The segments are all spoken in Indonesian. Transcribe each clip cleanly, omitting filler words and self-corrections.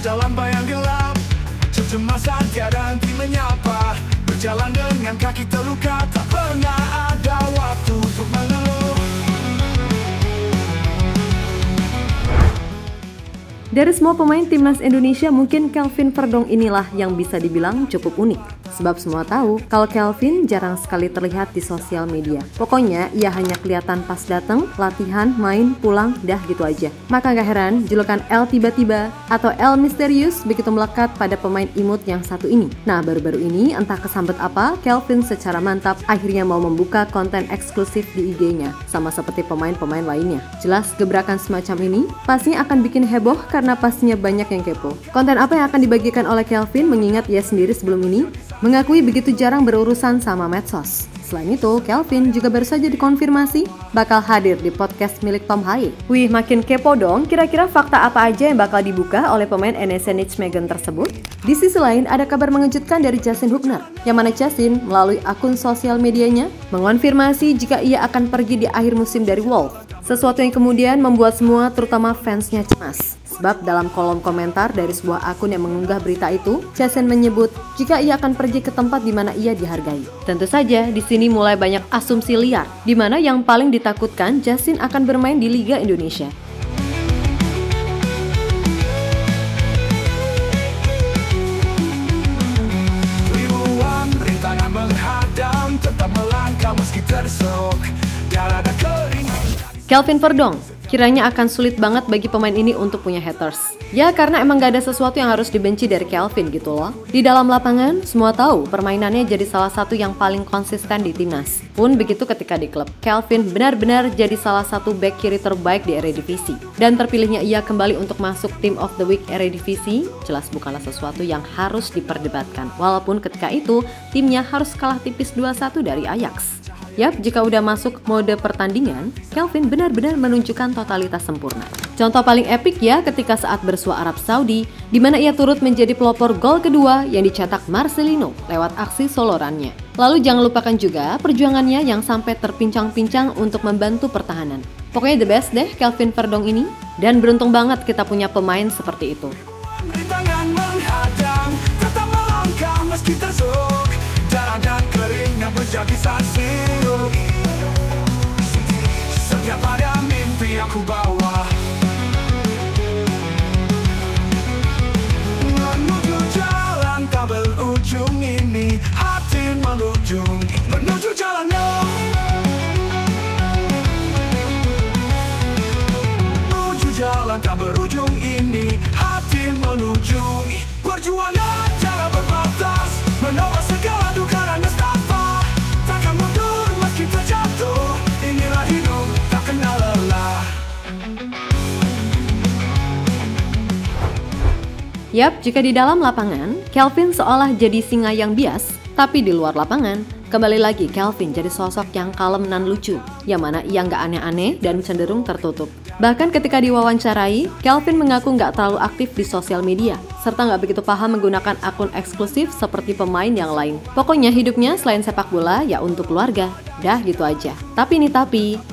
dalam bayang gelap, kecemasan tiada henti menyapa. Berjalan dengan kaki terluka, tak pernah ada waktu untuk mengeluh. Dari semua pemain timnas Indonesia, mungkin Kelvin Verdong inilah yang bisa dibilang cukup unik. Sebab semua tahu kalau Kelvin jarang sekali terlihat di sosial media. Pokoknya ia hanya kelihatan pas datang, latihan, main, pulang, dah gitu aja. Maka gak heran julukan El Tiba-Tiba atau El Misterius begitu melekat pada pemain imut yang satu ini. Nah, baru-baru ini entah kesambet apa, Kelvin secara mantap akhirnya mau membuka konten eksklusif di IG-nya, sama seperti pemain-pemain lainnya. Jelas gebrakan semacam ini pastinya akan bikin heboh karena pastinya banyak yang kepo. Konten apa yang akan dibagikan oleh Kelvin, mengingat ia sendiri sebelum ini mengakui begitu jarang berurusan sama medsos. Selain itu, Kelvin juga baru saja dikonfirmasi bakal hadir di podcast milik Tom Haye. Wih, makin kepo dong, kira-kira fakta apa aja yang bakal dibuka oleh pemain NSNH Megan tersebut? Di sisi lain, ada kabar mengejutkan dari Justin Hubner, yang mana Justin melalui akun sosial medianya mengonfirmasi jika ia akan pergi di akhir musim dari Wolves. Sesuatu yang kemudian membuat semua, terutama fansnya, cemas. Sebab dalam kolom komentar dari sebuah akun yang mengunggah berita itu, Justin menyebut jika ia akan pergi ke tempat di mana ia dihargai. Tentu saja di sini mulai banyak asumsi liar, di mana yang paling ditakutkan Justin akan bermain di Liga Indonesia. Ribuan rintangan menghadang, tetap melangkah meski terserok. Darah kering. Kelvin Verdong, kiranya akan sulit banget bagi pemain ini untuk punya haters. Ya karena emang gak ada sesuatu yang harus dibenci dari Kelvin gitu loh. Di dalam lapangan, semua tahu permainannya jadi salah satu yang paling konsisten di timnas. Pun begitu ketika di klub, Kelvin benar-benar jadi salah satu back kiri terbaik di Eredivisie. Dan terpilihnya ia kembali untuk masuk Team of the Week Eredivisie, jelas bukanlah sesuatu yang harus diperdebatkan. Walaupun ketika itu, timnya harus kalah tipis 2-1 dari Ajax. Yap, jika udah masuk mode pertandingan, Kelvin benar-benar menunjukkan totalitas sempurna. Contoh paling epik ya ketika saat bersua Arab Saudi, di mana ia turut menjadi pelopor gol kedua yang dicetak Marcelino lewat aksi solorannya. Lalu jangan lupakan juga perjuangannya yang sampai terpincang-pincang untuk membantu pertahanan. Pokoknya the best deh Kelvin Verdong ini, dan beruntung banget kita punya pemain seperti itu. Rintangan menghadang, tetap melangkah meski terserok. Darah dan keringnya menjadi saksi. Setiap ada mimpi yang ku bawa, menuju jalan tak berujung ini. Hati menuju jalannya, menuju jalan tak berujung ini. Hati menuju perjuangan jangan berbatas, menolak segala duka dan nestapa. Takkan mundur meski terjatuh, inilah hidup tak kenal lelah. Yap, jika di dalam lapangan, Kelvin seolah jadi singa yang bias, tapi di luar lapangan, kembali lagi Kelvin jadi sosok yang kalem dan lucu, yang mana ia nggak aneh-aneh dan cenderung tertutup. Bahkan ketika diwawancarai, Kelvin mengaku nggak terlalu aktif di sosial media, serta nggak begitu paham menggunakan akun eksklusif seperti pemain yang lain. Pokoknya hidupnya selain sepak bola, ya untuk keluarga. Dah gitu aja. Tapi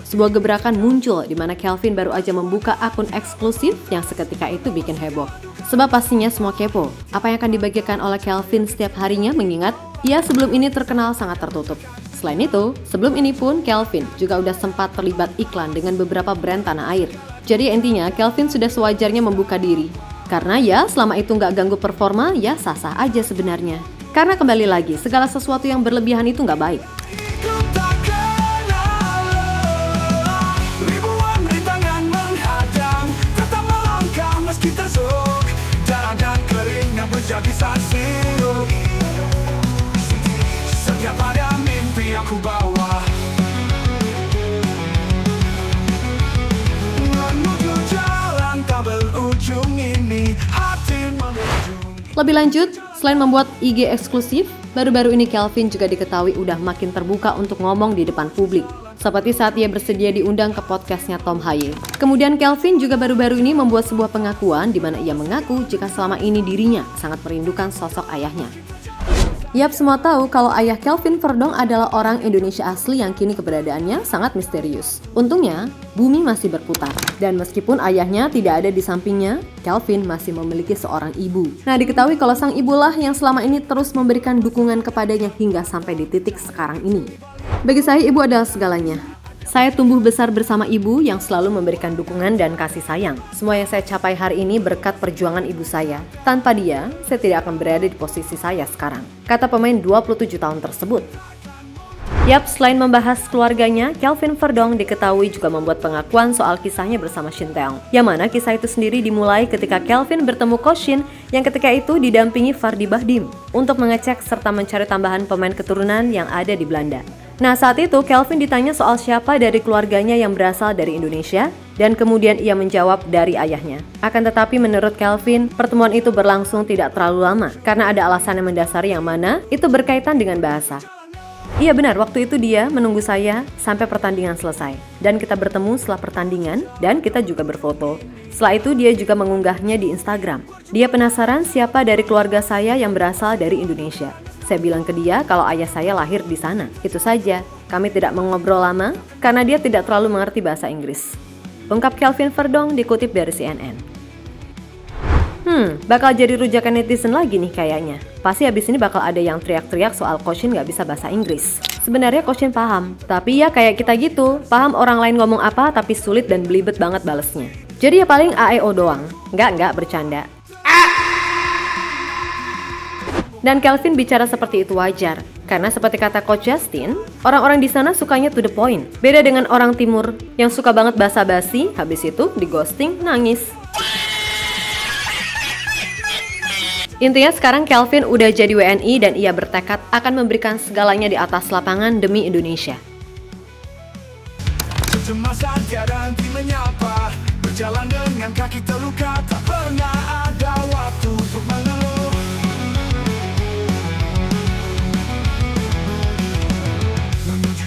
sebuah gebrakan muncul di mana Kelvin baru aja membuka akun eksklusif yang seketika itu bikin heboh. Sebab pastinya semua kepo, apa yang akan dibagikan oleh Kelvin setiap harinya, mengingat ia sebelum ini terkenal sangat tertutup. Selain itu, sebelum ini pun Kelvin juga udah sempat terlibat iklan dengan beberapa brand tanah air. Jadi intinya Kelvin sudah sewajarnya membuka diri. Karena ya selama itu nggak ganggu performa, ya sah-sah aja sebenarnya. Karena kembali lagi, segala sesuatu yang berlebihan itu nggak baik. Ribuan rintangan menghadang, tetap melangkah meski terserok. Darah dan keringnya menjadi saksi. Setiap ada mimpi yang ku bawa, menuju jalan tak berujung ini. Hati menuju. Lebih lanjut, selain membuat IG eksklusif, baru-baru ini Kelvin juga diketahui udah makin terbuka untuk ngomong di depan publik. Seperti saat ia bersedia diundang ke podcastnya Tom Haye. Kemudian Kelvin juga baru-baru ini membuat sebuah pengakuan di mana ia mengaku jika selama ini dirinya sangat merindukan sosok ayahnya. Yap, semua tahu kalau ayah Kelvin Verdong adalah orang Indonesia asli yang kini keberadaannya sangat misterius. Untungnya, bumi masih berputar. Dan meskipun ayahnya tidak ada di sampingnya, Kelvin masih memiliki seorang ibu. Nah, diketahui kalau sang ibulah yang selama ini terus memberikan dukungan kepadanya hingga sampai di titik sekarang ini. Bagi saya, ibu adalah segalanya. Saya tumbuh besar bersama ibu yang selalu memberikan dukungan dan kasih sayang. Semua yang saya capai hari ini berkat perjuangan ibu saya. Tanpa dia, saya tidak akan berada di posisi saya sekarang, kata pemain 27 tahun tersebut. Yap, selain membahas keluarganya, Kelvin Verdong diketahui juga membuat pengakuan soal kisahnya bersama Shin Tae-yong. Yang mana kisah itu sendiri dimulai ketika Kelvin bertemu Ko Shin yang ketika itu didampingi Fardy Bahdim untuk mengecek serta mencari tambahan pemain keturunan yang ada di Belanda. Nah, saat itu Kelvin ditanya soal siapa dari keluarganya yang berasal dari Indonesia dan kemudian ia menjawab dari ayahnya. Akan tetapi menurut Kelvin, pertemuan itu berlangsung tidak terlalu lama karena ada alasan yang mendasari yang mana itu berkaitan dengan bahasa. Iya benar, waktu itu dia menunggu saya sampai pertandingan selesai dan kita bertemu setelah pertandingan dan kita juga berfoto. Setelah itu dia juga mengunggahnya di Instagram. Dia penasaran siapa dari keluarga saya yang berasal dari Indonesia. Saya bilang ke dia kalau ayah saya lahir di sana. Itu saja. Kami tidak mengobrol lama karena dia tidak terlalu mengerti bahasa Inggris. Ungkap Kelvin Verdong dikutip dari CNN. Bakal jadi rujakan netizen lagi nih kayaknya. Pasti habis ini bakal ada yang teriak-teriak soal Ko Shin gak bisa bahasa Inggris. Sebenarnya Ko Shin paham, tapi ya kayak kita gitu. Paham orang lain ngomong apa tapi sulit dan belibet banget balesnya. Jadi ya paling AEO doang. Enggak, bercanda. Dan Kelvin bicara seperti itu wajar, karena seperti kata Coach Justin, orang-orang di sana sukanya to the point. Beda dengan orang timur yang suka banget basa-basi, habis itu di ghosting, nangis. Intinya sekarang Kelvin udah jadi WNI dan ia bertekad akan memberikan segalanya di atas lapangan demi Indonesia. Kecemasan tiada henti menyapa, berjalan dengan kaki terluka, tak pernah ada waktu untuk mengeluh.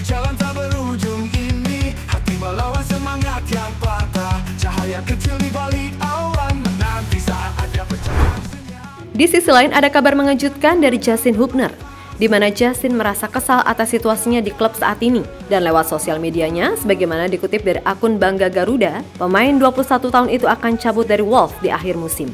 Jalan tak berujung ini, hati melawan semangat yang patah. Cahaya kecil di balik awan menanti saat ada pecahan senyap. Di sisi lain ada kabar mengejutkan dari Justin Hubner, di mana Justin merasa kesal atas situasinya di klub saat ini. Dan lewat sosial medianya, sebagaimana dikutip dari akun Bangga Garuda, pemain 21 tahun itu akan cabut dari Wolves di akhir musim.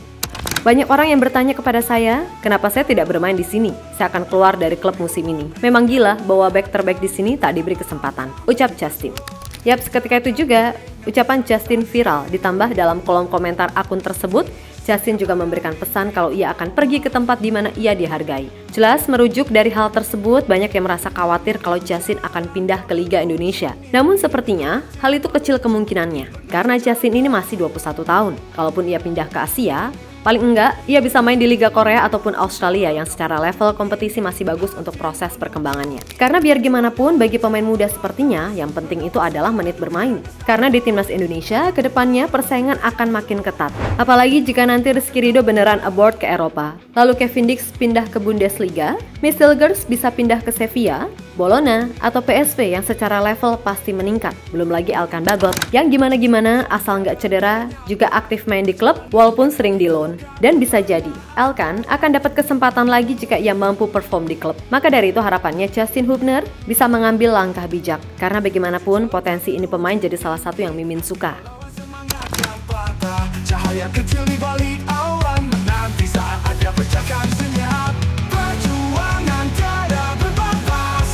Banyak orang yang bertanya kepada saya, kenapa saya tidak bermain di sini? Saya akan keluar dari klub musim ini. Memang gila bahwa back terbaik di sini tak diberi kesempatan, ucap Justin. Yap, seketika itu juga ucapan Justin viral, ditambah dalam kolom komentar akun tersebut, Justin juga memberikan pesan kalau ia akan pergi ke tempat di mana ia dihargai. Jelas merujuk dari hal tersebut, banyak yang merasa khawatir kalau Justin akan pindah ke Liga Indonesia. Namun sepertinya hal itu kecil kemungkinannya, karena Justin ini masih 21 tahun. Kalaupun ia pindah ke Asia, paling enggak, ia bisa main di Liga Korea ataupun Australia yang secara level kompetisi masih bagus untuk proses perkembangannya. Karena biar gimana pun bagi pemain muda sepertinya, yang penting itu adalah menit bermain. Karena di timnas Indonesia, kedepannya persaingan akan makin ketat. Apalagi jika nanti Rizky Ridho beneran abroad ke Eropa. Lalu Kevin Dix pindah ke Bundesliga, Mistelgers bisa pindah ke Sevilla, Bologna, atau PSV yang secara level pasti meningkat. Belum lagi Elkan Bagot, yang gimana-gimana asal nggak cedera, juga aktif main di klub walaupun sering di loan. Dan bisa jadi, Elkan akan dapat kesempatan lagi jika ia mampu perform di klub. Maka dari itu harapannya Justin Hubner bisa mengambil langkah bijak. Karena bagaimanapun potensi ini pemain jadi salah satu yang Mimin suka. Semangat yang patah, cahaya kecil di balik awan menanti saat ada pecahan senyap. Perjuangan tiada berbatas,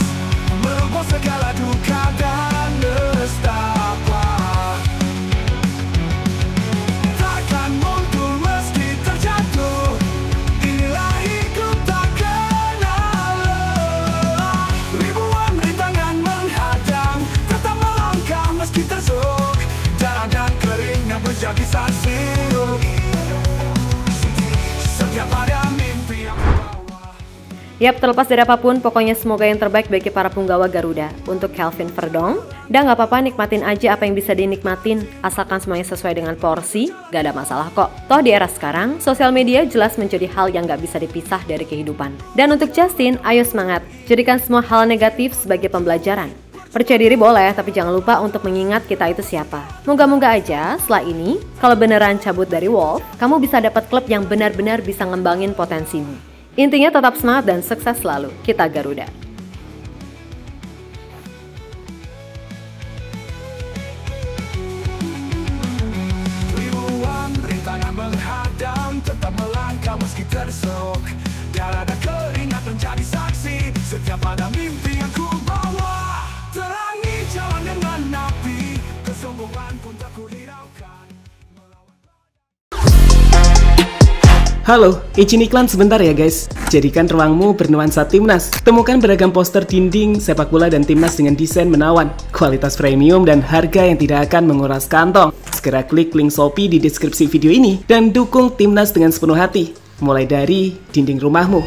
merubah segala duka dan nestapa. Takkan mundur meski terjatuh, inilah hidup tak kenal lelah. Ribuan rintangan menghadang, tetap melangkah meski tersuk. Darah dan keringat menjadi saksi. Setiap ada mimpi yang kubawa. Yap, terlepas dari apapun, pokoknya semoga yang terbaik bagi para punggawa Garuda. Untuk Kelvin Verdong, udah gak apa-apa, nikmatin aja apa yang bisa dinikmatin. Asalkan semuanya sesuai dengan porsi, gak ada masalah kok. Toh di era sekarang, sosial media jelas menjadi hal yang gak bisa dipisah dari kehidupan. Dan untuk Justin, ayo semangat. Jadikan semua hal negatif sebagai pembelajaran. Percaya diri boleh, tapi jangan lupa untuk mengingat kita itu siapa. Moga-moga aja setelah ini, kalau beneran cabut dari Wolves, kamu bisa dapat klub yang benar-benar bisa ngembangin potensimu. Intinya tetap semangat dan sukses selalu. Kita Garuda. Ribuan rintangan menghadang, tetap melangkah meski terserok. Dan ada keringat menjadi saksi setiap pada mimpi yang ku bawa. Terangi jalan dengan api, kesombongan pun tak ku hiraukan. Halo, izin iklan sebentar ya guys. Jadikan ruangmu bernuansa timnas. Temukan beragam poster dinding, sepak bola dan timnas dengan desain menawan, kualitas premium dan harga yang tidak akan menguras kantong. Segera klik link Shopee di deskripsi video ini dan dukung timnas dengan sepenuh hati. Mulai dari dinding rumahmu.